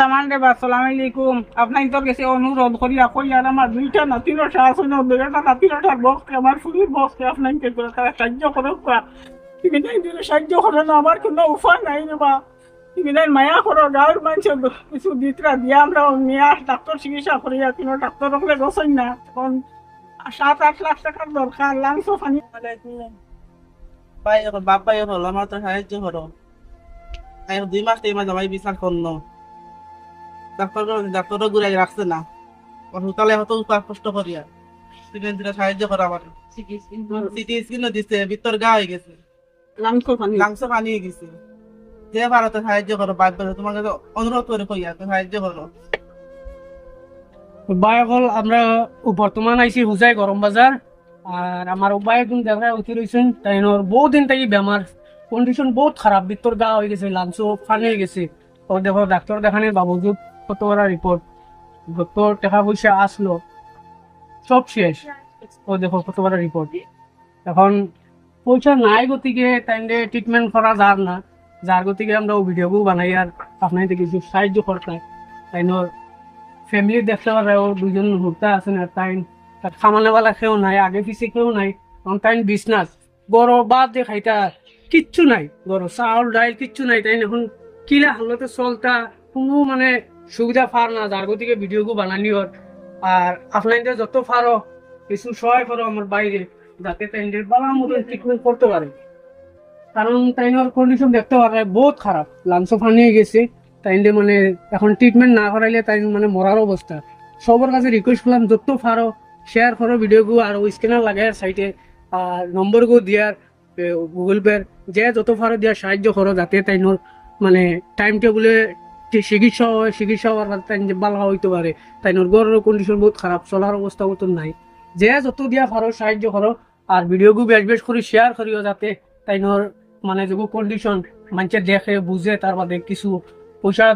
দামান রে বা সালাম আলাইকুম আপনার তোর কাছে অনুরোধ করিয়া কইয়া আমার দুইটা নাতির সাহস হইল দুইটা নাতির বক্সকে আমার ফুলির বক্সকে আপনাকে তারা সাহায্য করো তুমি নাই দিলে সাহায্য করো না আমার কোনো উপায় নাই রে বা তুমি নাই মায়া করো গাঁয়ের মানুষ কিছু দিতরা দিয়া আমরা নিয়ে ডাক্তার চিকিৎসা করিয়া কিন্তু ডাক্তার হলে গছই না এখন 7-8 লাখ টাকার দরকার লাংস ফানি পাই এখন বাপ পাই হল আমার তো সাহায্য করো 2 মাস 3 মাস আমায় বিচার করলো ডাক্তারও ঘুরাই রাখছে না তাহলে হয়তো কষ্ট করিয়া সিলেন্ডারে সাহায্য করা আমার সিটি স্ক্রিনও দিছে ভিতর গা হয়ে গেছে লাংস পানি হয়ে গেছে যে ভারতে সাহায্য করো বাদ তোমাকে তো অনুরোধ করে কইয়া সাহায্য করো উপায় হল আমরা বর্তমান আইছি হুজাই গরম বাজার আর আমার উপায় একজন দেখা উঠে রয়েছেন তাই বহুত দিন থেকে বেমার কন্ডিশন বহুত খারাপ ভিতর গা হয়ে গেছে লাঞ্চও ফানি হয়ে গেছে ও দেখো ডাক্তার দেখানোর বাবুজুদ কত বড় রিপোর্ট ডক্টর টাকা পয়সা আসলো সব শেষ ও দেখো কত বড় রিপোর্ট এখন পয়সা নাই গতিকে তাই ট্রিটমেন্ট করা যার না যার গতিকে আমরা ও ভিডিওগুলো বানাই আর আপনাদের কিছু সাহায্য করতে তাই ফ্যামিলি দেখতে পারে ও দুজন হুকতা আছে না তাই তার খামানেওয়ালা কেউ নাই আগে পিছিয়ে কেউ নাই কারণ তাই বিজনেস গরো বাদ যে খাইতা কিচ্ছু নাই গরো চাউল ডাইল কিচ্ছু নাই তাই এখন কিলা হালতে চলতা কোনো মানে সুবিধা পার না যার গতিকে ভিডিওগুলো বানানি ওর আর আপনাদের যত পারো কিছু সহায় করো আমার বাইরে যাতে তাই বাবা মতন ট্রিটমেন্ট করতে পারে কারণ তাই কন্ডিশন দেখতে পারে বহুত খারাপ লাঞ্চ ফানিয়ে গেছে তাই মানে এখন ট্রিটমেন্ট না করাইলে তাই মানে মরার অবস্থা সবার কাছে রিকোয়েস্ট করলাম যত পারো শেয়ার করো ভিডিওগু আর স্ক্যানার লাগাই সাইটে আর নম্বরগু দিয়ার গুগল পের যে যত পারো দিয়া সাহায্য করো যাতে তাই মানে টাইম টেবুলে চিকিৎসা হওয়ার তাই ভালো হইতে পারে তাই গড়ের কন্ডিশন বহুত খারাপ চলার অবস্থা মতন নাই যে যত দিয়া পারো সাহায্য করো আর ভিডিওগু বেশ করে শেয়ার করিও যাতে তাই মানে যে কন্ডিশন মানুষে দেখে বুঝে তার বাদে কিছু পয়সা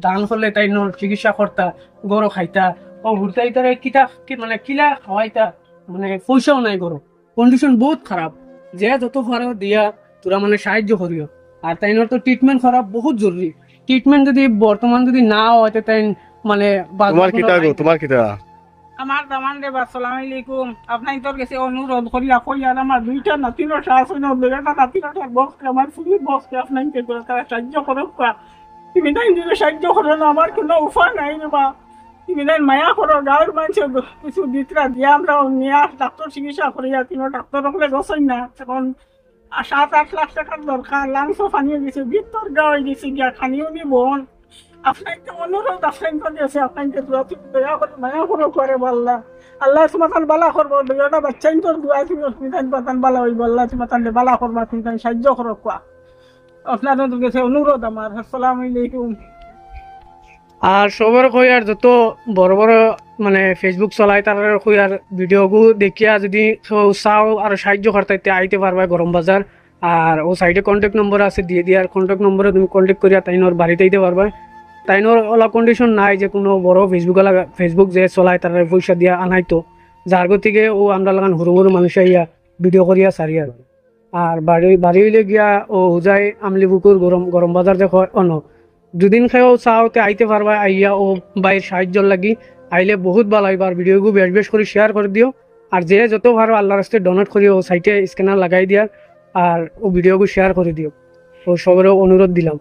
দান করলে তাই চিকিৎসা করতা গরো খাইতা ও ঘুরতে কিতা মানে কিলা খাওয়াইতা মানে পয়সাও নাই গরো কন্ডিশন বহুত খারাপ যে যত পারো দিয়া তোরা মানে সাহায্য করিও আর তাই তো ট্রিটমেন্ট করা বহুত জরুরি ট্রিটমেন্ট যদি বর্তমান যদি না হয় তাই মানে তোমার কিতা আমার দামান রে বা সালাম আলাইকুম আপনার তোর কাছে অনুরোধ করিয়া কইয়া আমার দুইটা নাতির সাহস হইল দুইটা নাতির বক্সকে আমার ফুলির বক্সকে আপনাকে তারা সাহায্য করো তুমি নাই দিলে সাহায্য করো না আমার কোনো উপায় নাই রে বা তুমি নাই মায়া করো গাঁয়ের মানুষ কিছু দিতরা দিয়া আমরা নিয়ে ডাক্তার চিকিৎসা করিয়া কিন্তু ডাক্তার হলে গছই না এখন 7-8 লাখ টাকার দরকার লাংস ফানিয়ে গেছে ভিতর গা হয়ে গেছে গিয়া খানিও নি বোন আপনাকে অনুরোধ আপনাকে দিয়েছে আপনাকে দয়া করে মায়া করো করে বললা আল্লাহ তোমার বালা করবো দুইটা বাচ্চাই তোর দুয়া তুমি অসুবিধান পাতান বালা হইব আল্লাহ তোমার বালা করবা তুমি সাহায্য করো কোয়া আপনাদের কাছে অনুরোধ আমার আসসালামু আলাইকুম আর সবার কই আর যত বড় বড় মানে ফেসবুক চলায় তার কই আর ভিডিওগু দেখিয়া যদি চাও আর সাহায্য করতে আইতে পারবা গরম বাজার আর ও সাইডে কন্ট্যাক্ট নম্বর আছে দিয়ে দিয়ার কন্ট্যাক্ট নম্বরে তুমি কন্ট্যাক্ট করিয়া তাইনোর বাড়িতে আইতে পারবা তাইনোর ওলা কন্ডিশন নাই যে কোনো বড় ফেসবুক যে চলায় তার পয়সা দিয়া আনাইতো যার গতিকে ও আমরা লাগান হুরু হুরু মানুষ আইয়া ভিডিও করিয়া সারিয়া আর বাড়ি হইলে গিয়া ও যাই আমলিবুকুর গরম বাজার দেখো অন দুদিন খেয়েও চাওতে আইতে পারবা আইয়া ও বাইরের সাহায্য লাগি আইলে বহুত ভালো হইবা আর ভিডিওগু বেশ করে শেয়ার করে দিও আর যে যত ভালো আল্লাহর রাস্তায় ডোনেট করি ও সাইটে স্ক্যানার লাগাই দিয়ার আর ও ভিডিওগু শেয়ার করে দিও ও সবার অনুরোধ দিলাম।